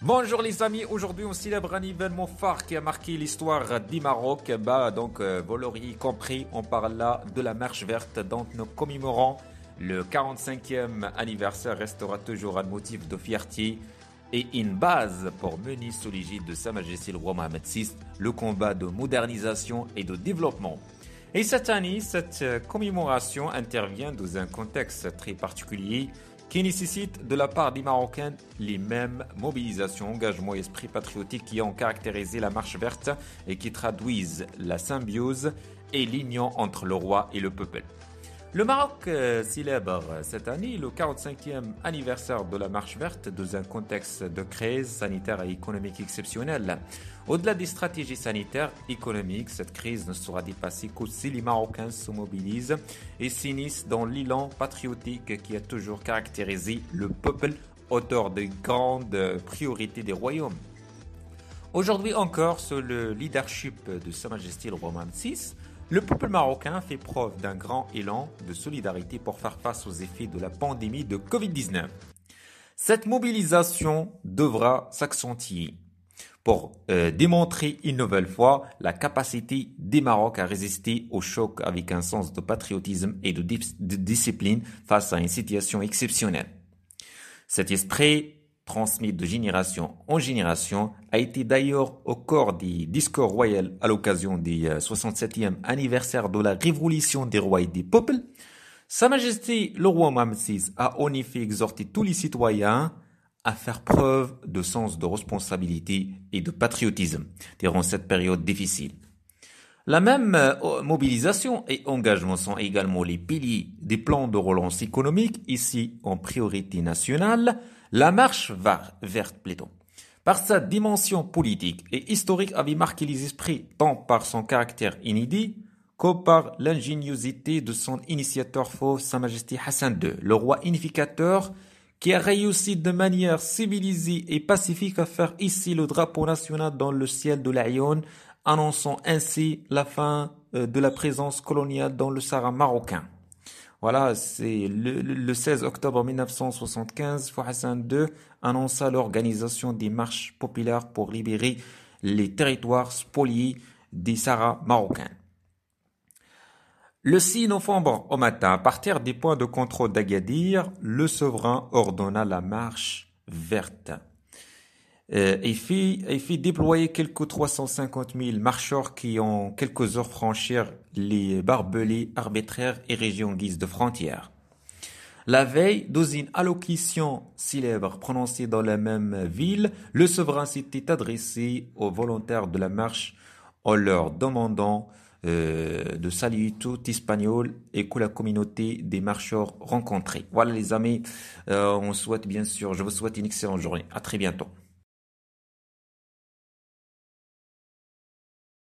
Bonjour les amis, aujourd'hui on célèbre un événement phare qui a marqué l'histoire du Maroc. Vous l'auriez compris, on parle là de la marche verte dont nous commémorons le 45e anniversaire restera toujours un motif de fierté et une base pour mener sous l'égide de Sa Majesté le roi Mohamed VI le combat de modernisation et de développement. Et cette année, cette commémoration intervient dans un contexte très particulier qui nécessite de la part des Marocains les mêmes mobilisations, engagements et esprits patriotiques qui ont caractérisé la marche verte et qui traduisent la symbiose et l'union entre le roi et le peuple. Le Maroc célèbre cette année le 45e anniversaire de la marche verte dans un contexte de crise sanitaire et économique exceptionnelle. Au-delà des stratégies sanitaires et économiques, cette crise ne sera dépassée que si les Marocains se mobilisent et s'unissent dans l'élan patriotique qui a toujours caractérisé le peuple, auteur des grandes priorités des royaumes. Aujourd'hui encore, sous le leadership de Sa Majesté le roi Mohamed VI, le peuple marocain fait preuve d'un grand élan de solidarité pour faire face aux effets de la pandémie de Covid-19. Cette mobilisation devra s'accentuer pour démontrer une nouvelle fois la capacité des Maroc à résister au choc avec un sens de patriotisme et de discipline face à une situation exceptionnelle. Cet esprit transmis de génération en génération, a été d'ailleurs au cœur des discours royaux à l'occasion du 67e anniversaire de la Révolution des rois et des peuples. Sa Majesté le roi Mohamed VI a en effet exhorté tous les citoyens à faire preuve de sens de responsabilité et de patriotisme durant cette période difficile. La même mobilisation et engagement sont également les piliers des plans de relance économique, ici en priorité nationale, la marche verte plutôt. Par sa dimension politique et historique avait marqué les esprits tant par son caractère inédit que par l'ingéniosité de son initiateur faux Sa Majesté Hassan II, le roi unificateur qui a réussi de manière civilisée et pacifique à faire hisser le drapeau national dans le ciel de l'Aïon, annonçant ainsi la fin de la présence coloniale dans le Sahara marocain. Voilà, c'est le 16 octobre 1975, Hassan II annonça l'organisation des marches populaires pour libérer les territoires spoliés des Sahara marocains. Le 6 novembre au matin, à partir des points de contrôle d'Agadir, le souverain ordonna la marche verte. Il fit déployer quelques 350 000 marcheurs qui en quelques heures franchirent les barbelés arbitraires érigés en guise de frontières. La veille, dans une allocution célèbre prononcée dans la même ville, le souverain s'était adressé aux volontaires de la marche en leur demandant de saluer tout Espagnol et que la communauté des marcheurs rencontrés. Voilà les amis, je vous souhaite une excellente journée. À très bientôt.